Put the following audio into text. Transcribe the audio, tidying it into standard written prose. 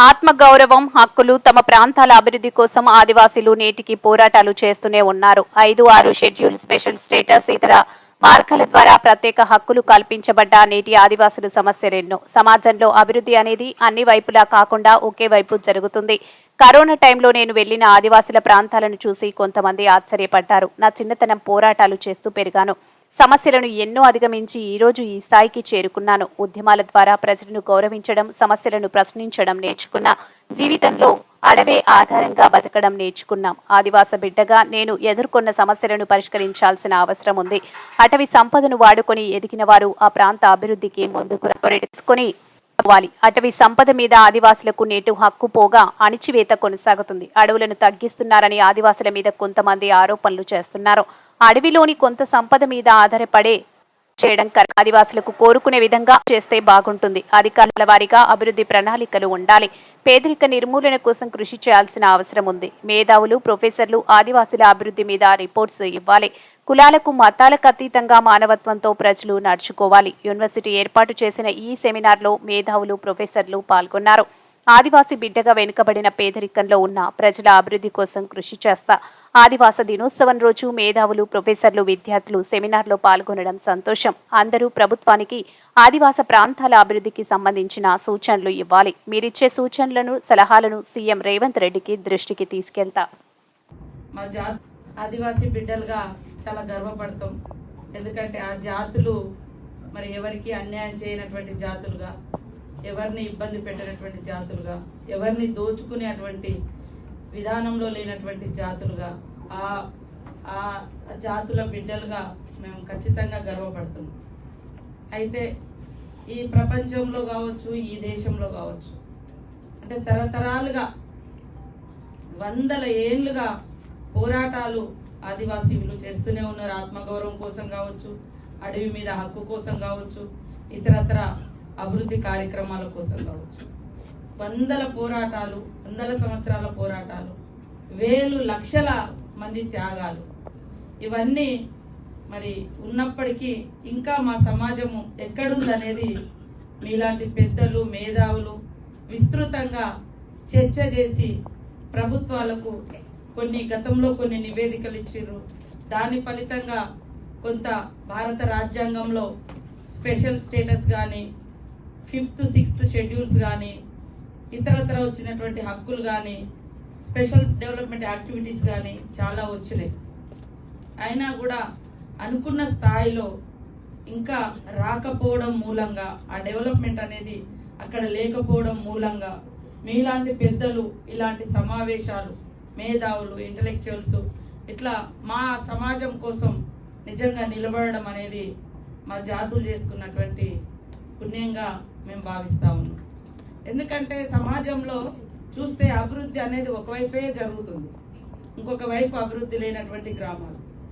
ఆత్మగౌరవం, హక్కులు, తమ ప్రాంతాల అభివృద్ధి కోసం ఆదివాసీలు నేటికి పోరాటాలు చేస్తూనే ఉన్నారు. 5-6 షెడ్యూల్, స్పెషల్ స్టేటస్, ఇతర మార్గాల ద్వారా ప్రత్యేక హక్కులు కల్పించబడ్డ నేటి ఆదివాసుల సమస్యలెన్నో. సమాజంలో అభివృద్ధి అనేది అన్ని వైపులా కాకుండా ఒకే వైపు జరుగుతుంది. కరోనా టైంలో నేను వెళ్లిన ఆదివాసుల ప్రాంతాలను చూసి కొంతమంది ఆశ్చర్యపడ్డారు. నా చిన్నతనం పోరాటాలు చేస్తూ పెరిగాను. సమస్యలను ఎన్నో అధిగమించి ఈరోజు ఈ స్థాయికి చేరుకున్నాను. ఉద్యమాల ద్వారా ప్రజలను గౌరవించడం, సమస్యలను ప్రశ్నించడం నేర్చుకున్న. జీవితంలో అడవే ఆధారంగా బతకడం నేర్చుకున్నాం. ఆదివాస బిడ్డగా నేను ఎదుర్కొన్న సమస్యలను పరిష్కరించాల్సిన అవసరం ఉంది. అటవీ సంపదను వాడుకొని ఎదిగిన వారు ఆ ప్రాంత అభివృద్ధికి ముందుకు తీసుకొని అటవీ సంపద మీద ఆదివాసులకు నేటు హక్కు పోగా అణిచివేత కొనసాగుతుంది. అడవులను తగ్గిస్తున్నారని ఆదివాసుల మీద కొంతమంది ఆరోపణలు చేస్తున్నారు. అడవిలోని కొంత సంపద మీద ఆధారపడే చేయడం ఆదివాసులకు కోరుకునే విధంగా చేస్తే బాగుంటుంది. అధికారుల వారీగా అభివృద్ధి ప్రణాళికలు ఉండాలి. పేదరిక నిర్మూలన కోసం కృషి చేయాల్సిన అవసరం ఉంది. మేధావులు, ప్రొఫెసర్లు ఆదివాసుల అభివృద్ధి మీద రిపోర్ట్స్ ఇవ్వాలి. కులాలకు, మతాలకు అతీతంగా మానవత్వంతో ప్రజలు నడుచుకోవాలి. యూనివర్సిటీ ఏర్పాటు చేసిన ఈ సెమినార్లో మేధావులు, ప్రొఫెసర్లు పాల్గొన్నారు. ఆదివాసీ బిడ్డగా వెనుకబడిన పేదరికంలో ఉన్న ప్రజల అభివృద్ధి కోసం కృషి చేస్తా. ఆదివాస దినోత్సవం రోజు మేధావులు, ప్రొఫెసర్లు, విద్యార్థులు సెమినార్లో పాల్గొనడం సంతోషం. అందరూ ప్రభుత్వానికి ఆదివాస ప్రాంతాల అభివృద్ధికి సంబంధించిన సూచనలు ఇవ్వాలి. మీరిచ్చే సూచనలను, సలహాలను సీఎం రేవంత్ రెడ్డికి దృష్టికి తీసుకెళ్తా. మా ఆదివాసీ బిడ్డలుగా చాలా గర్వపడతాం. ఎందుకంటే ఆ జాతులు మరి ఎవరికి అన్యాయం చేయనటువంటి జాతులుగా, ఎవరిని ఇబ్బంది పెట్టినటువంటి జాతులుగా, ఎవరిని దోచుకునేటువంటి విధానంలో లేనటువంటి జాతులుగా, ఆ జాతుల బిడ్డలుగా మేము ఖచ్చితంగా గర్వపడుతున్నాం. అయితే ఈ ప్రపంచంలో కావచ్చు, ఈ దేశంలో కావచ్చు, అంటే తరతరాలుగా 100 ఏళ్లుగా పోరాటాలు ఆదివాసీలు చేస్తూనే ఉన్నారు. ఆత్మగౌరవం కోసం కావచ్చు, అడవి మీద హక్కు కోసం కావచ్చు, ఇతరత్ర అభివృద్ధి కార్యక్రమాల కోసం కావచ్చు. 100 పోరాటాలు, 100 సంవత్సరాల పోరాటాలు, వేలు లక్షల మంది త్యాగాలు, ఇవన్నీ మరి ఉన్నప్పటికీ ఇంకా మా సమాజము ఎక్కడుందనేది మీలాంటి పెద్దలు, మేధావులు విస్తృతంగా చర్చ చేసి ప్రభుత్వాలకు గతంలో కొన్ని నివేదికలు ఇచ్చారు. దాని ఫలితంగా కొంత భారత రాజ్యాంగంలో స్పెషల్ స్టేటస్ కానీ, 5th, 6th షెడ్యూల్స్ కానీ, ఇతరత్ర వచ్చినటువంటి హక్కులు కానీ, స్పెషల్ డెవలప్మెంట్ యాక్టివిటీస్ కానీ చాలా వచ్చినాయి. అయినా కూడా అనుకున్న స్థాయిలో ఇంకా రాకపోవడం మూలంగా, ఆ డెవలప్మెంట్ అనేది అక్కడ లేకపోవడం మూలంగా మీలాంటి పెద్దలు ఇలాంటి సమావేశాలు, మేధావులు, ఇంటలెక్చువల్స్ ఇట్లా మా సమాజం కోసం నిజంగా నిలబడడం అనేది మా జాతులు చేసుకున్నటువంటి పుణ్యంగా మేము భావిస్తా ఉన్నాం. ఎందుకంటే సమాజంలో చూస్తే అభివృద్ధి అనేది ఒకవైపే జరుగుతుంది, ఇంకొక వైపు అభివృద్ధి లేనటువంటి గ్రామాలు.